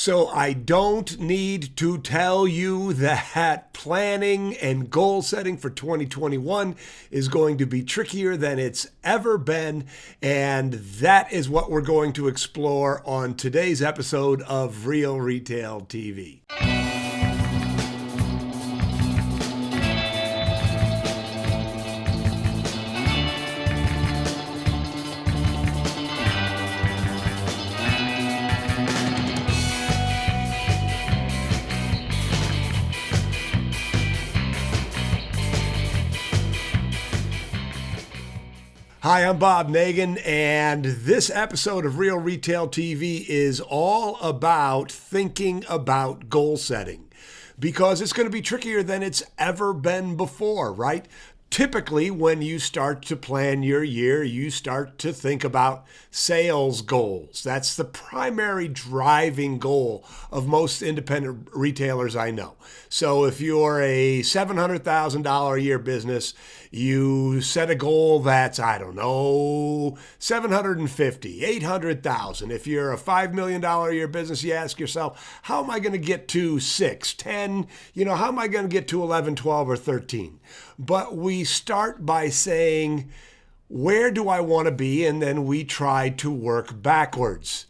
So I don't need to tell you that planning and goal setting for 2021 is going to be trickier than it's ever been. And that is what we're going to explore on today's episode of Real Retail TV. Hi, I'm Bob Nagin, and this episode of Real Retail TV is all about thinking about goal setting because it's going to be trickier than it's ever been before, right? Typically, when you start to plan your year, you start to think about sales goals. That's the primary driving goal of most independent retailers I know. So if you're a $700,000 a year business, you set a goal that's, I don't know, 750, 800,000. If you're a $5 million a year business, you ask yourself, how am I going to get to 6, 10? How am I going to get to 11, 12, or 13? But we start by saying, where do I want to be? And then we try to work backwards.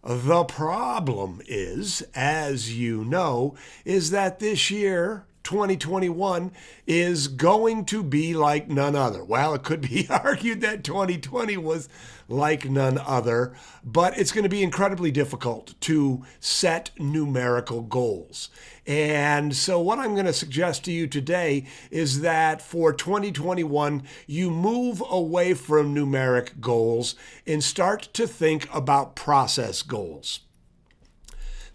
The problem is, as you know, is that this year, 2021, is going to be like none other. Well, it could be argued that 2020 was like none other, but it's going to be incredibly difficult to set numerical goals. And so what I'm going to suggest to you today is that for 2021, you move away from numeric goals and start to think about process goals.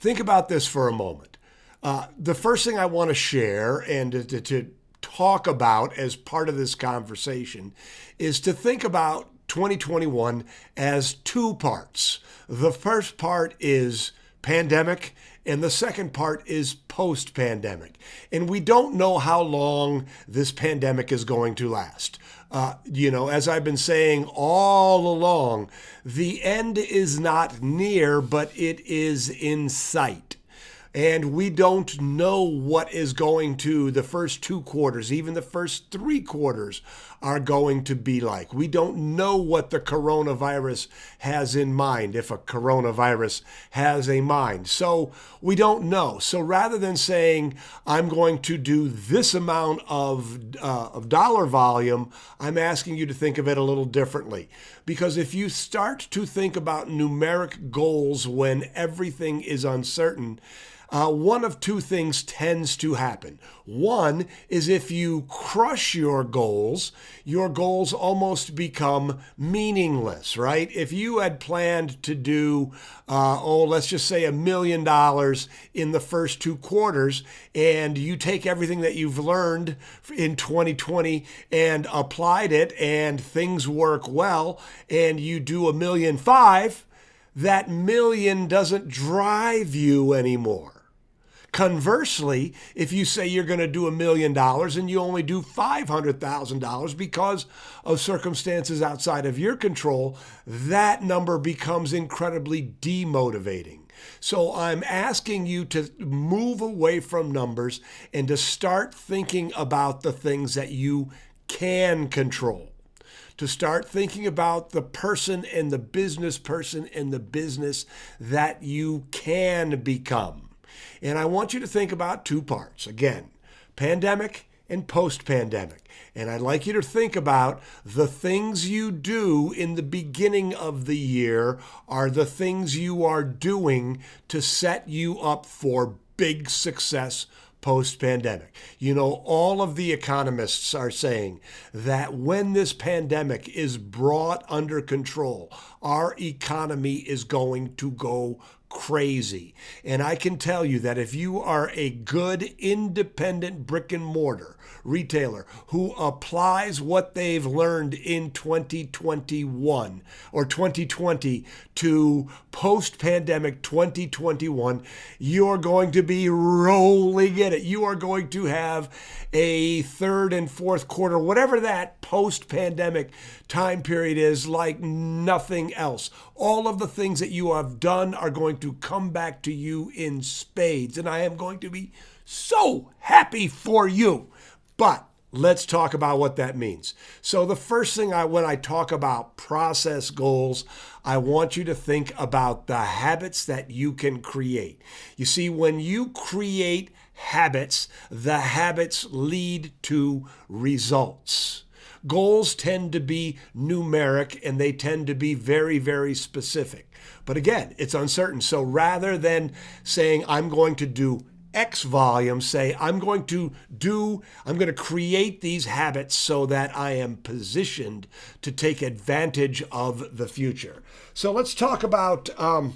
Think about this for a moment. The first thing I want to share and to talk about as part of this conversation is to think about 2021 as two parts. The first part is pandemic, and the second part is post-pandemic. And we don't know how long this pandemic is going to last. As I've been saying all along, the end is not near, but it is in sight. And we don't know what is going to the first 2 quarters, even the first 3 quarters are going to be like. We don't know what the coronavirus has in mind, if a coronavirus has a mind. So we don't know. So rather than saying, I'm going to do this amount of dollar volume, I'm asking you to think of it a little differently. Because if you start to think about numeric goals when everything is uncertain, one of two things tends to happen. One is if you crush your goals almost become meaningless, right? If you had planned to do, let's just say $1 million in the first 2 quarters, and you take everything that you've learned in 2020 and applied it, and things work well, and you do $1.5 million, that million doesn't drive you anymore. Conversely, if you say you're going to do $1 million and you only do $500,000 because of circumstances outside of your control, that number becomes incredibly demotivating. So I'm asking you to move away from numbers and to start thinking about the things that you can control. To start thinking about the person and the business that you can become. And I want you to think about 2 parts. Again, pandemic and post-pandemic. And I'd like you to think about the things you do in the beginning of the year are the things you are doing to set you up for big success post-pandemic. All of the economists are saying that when this pandemic is brought under control, our economy is going to go crazy. And I can tell you that if you are a good independent brick and mortar retailer who applies what they've learned in 2021 or 2020 to post-pandemic 2021, you're going to be rolling in it. You are going to have a third and fourth quarter, whatever that post-pandemic time period is, like nothing else. All of the things that you have done are going to come back to you in spades, and I am going to be so happy for you. But let's talk about what that means. So the first thing when I talk about process goals, I want you to think about the habits that you can create. You see, when you create habits, the habits lead to results. Goals tend to be numeric and they tend to be very, very specific. But again, it's uncertain. So rather than saying, I'm going to do X volume, say, I'm going to create these habits so that I am positioned to take advantage of the future. So let's talk about a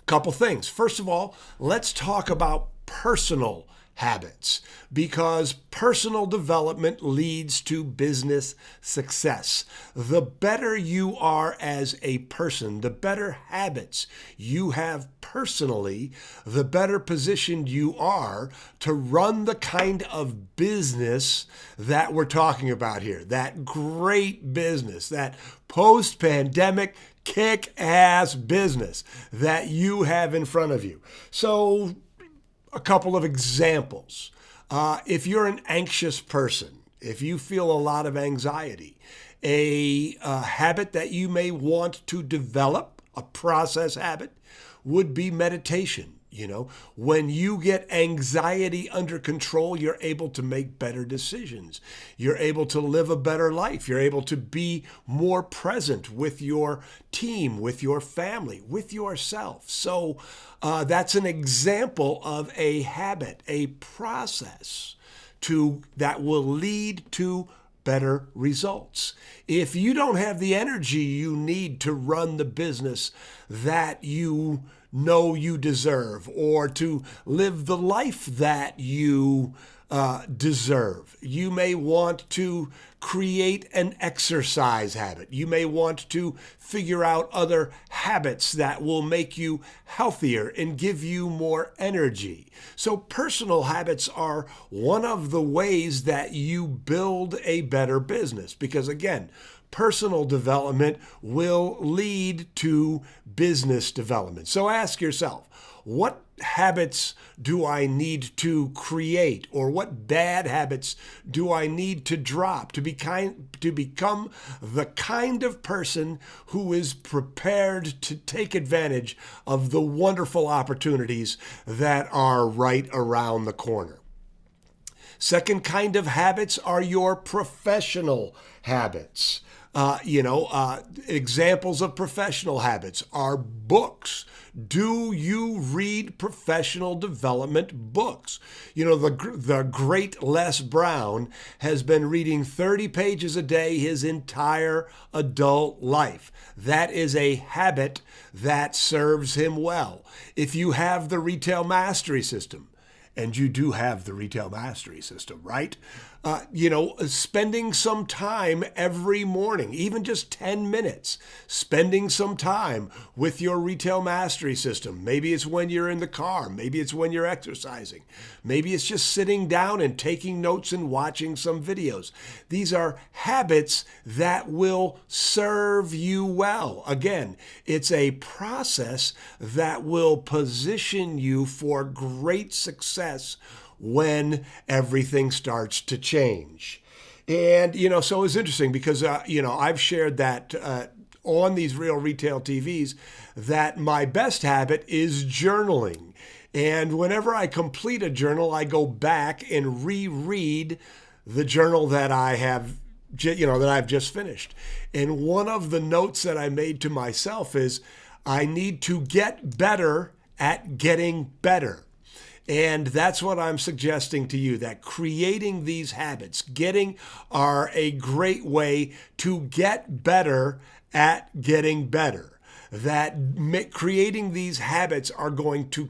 couple things. First of all, let's talk about personal habits, because personal development leads to business success. The better you are as a person, the better habits you have personally, the better positioned you are to run the kind of business that we're talking about here. That great business, that post-pandemic kick-ass business that you have in front of you. So a couple of examples. If you're an anxious person, if you feel a lot of anxiety, a habit that you may want to develop, a process habit, would be meditation. You know, when you get anxiety under control, you're able to make better decisions. You're able to live a better life. You're able to be more present with your team, with your family, with yourself. So that's an example of a habit, a process that will lead to better results. If you don't have the energy you need to run the business that you know you deserve, or to live the life that you deserve, you may want to create an exercise habit. You may want to figure out other habits that will make you healthier and give you more energy. So personal habits are one of the ways that you build a better business, because again, personal development will lead to business development. So ask yourself, what habits do I need to create, or what bad habits do I need to drop to become the kind of person who is prepared to take advantage of the wonderful opportunities that are right around the corner? Second kind of habits are your professional habits. Examples of professional habits are books. Do you read professional development books? You know, the great Les Brown has been reading 30 pages a day his entire adult life. That is a habit that serves him well. If you have the Retail Mastery System, and you do have the Retail Mastery System, right? Spending some time every morning, even just 10 minutes, spending some time with your Retail Mastery System. Maybe it's when you're in the car. Maybe it's when you're exercising. Maybe it's just sitting down and taking notes and watching some videos. These are habits that will serve you well. Again, it's a process that will position you for great success when everything starts to change. And, so it's interesting because, I've shared that on these Real Retail TVs that my best habit is journaling. And whenever I complete a journal, I go back and reread the journal that I have, that I've just finished. And one of the notes that I made to myself is, I need to get better at getting better. And that's what I'm suggesting to you, that creating these habits, are a great way to get better at getting better. That creating these habits are going to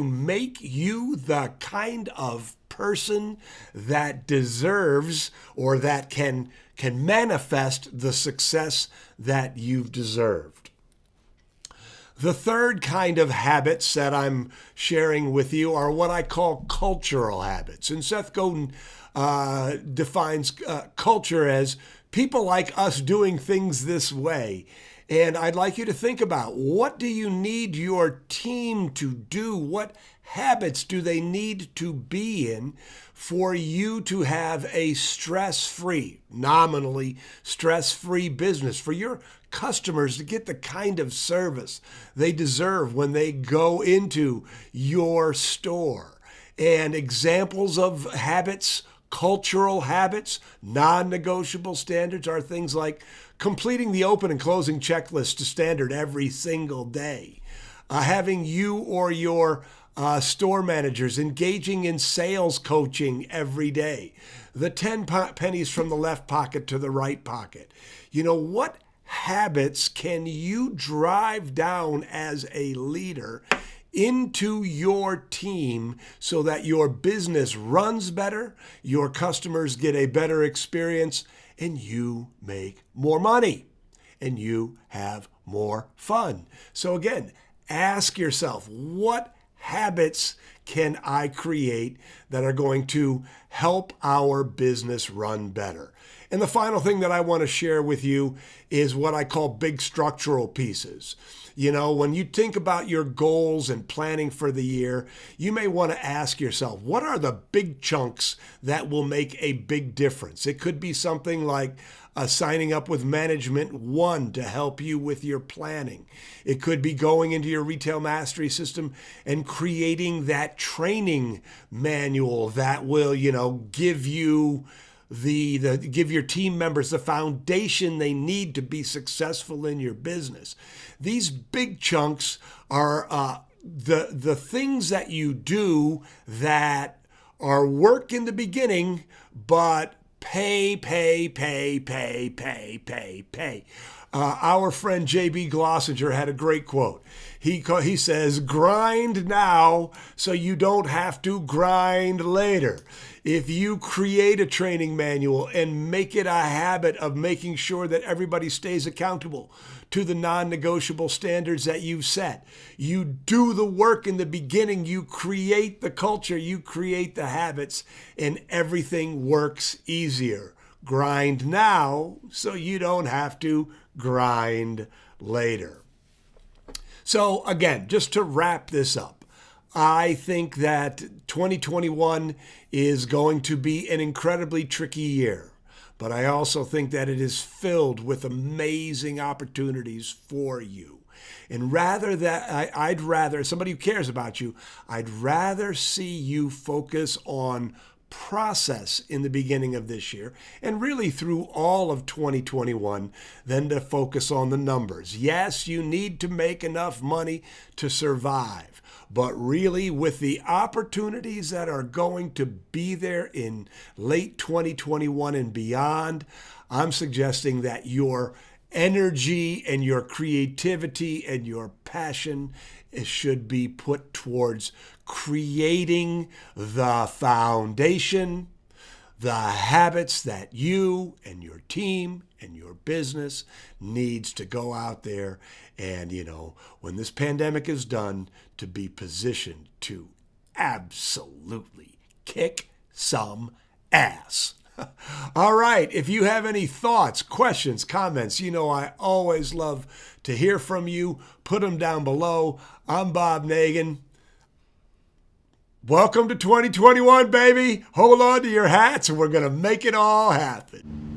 make you the kind of person that deserves, or that can manifest the success that you've deserved. The third kind of habits that I'm sharing with you are what I call cultural habits. And Seth Godin defines culture as people like us doing things this way. And I'd like you to think about, what do you need your team to do? What habits do they need to be in for you to have a stress-free, nominally stress-free business, for your customers to get the kind of service they deserve when they go into your store? And examples of habits, cultural habits, non-negotiable standards, are things like completing the open and closing checklist to standard every single day, having you or your store managers engaging in sales coaching every day, the 10 pennies from the left pocket to the right pocket. What habits can you drive down as a leader into your team so that your business runs better, your customers get a better experience, and you make more money and you have more fun? So again, ask yourself, what habits can I create that are going to help our business run better? And the final thing that I want to share with you is what I call big structural pieces. When you think about your goals and planning for the year, you may want to ask yourself, what are the big chunks that will make a big difference? It could be something like signing up with Management One to help you with your planning. It could be going into your retail mastery system and creating that training manual that will, give you give your team members the foundation they need to be successful in your business. These big chunks are the things that you do that are work in the beginning, but pay. Our friend J.B. Glossinger had a great quote. He says, grind now so you don't have to grind later. If you create a training manual and make it a habit of making sure that everybody stays accountable to the non-negotiable standards that you've set, you do the work in the beginning, you create the culture, you create the habits, and everything works easier. Grind now so you don't have to grind later. So again, just to wrap this up, I think that 2021 is going to be an incredibly tricky year, but I also think that it is filled with amazing opportunities for you. And I'd rather, somebody who cares about you, I'd rather see you focus on process in the beginning of this year and really through all of 2021 than to focus on the numbers. Yes, you need to make enough money to survive, but really with the opportunities that are going to be there in late 2021 and beyond, I'm suggesting that your energy and your creativity and your passion should be put towards creating the foundation, the habits that you and your team and your business needs to go out there and, when this pandemic is done, to be positioned to absolutely kick some ass. All right. If you have any thoughts, questions, comments, I always love to hear from you. Put them down below. I'm Bob Nagin. Welcome to 2021, baby. Hold on to your hats and we're going to make it all happen.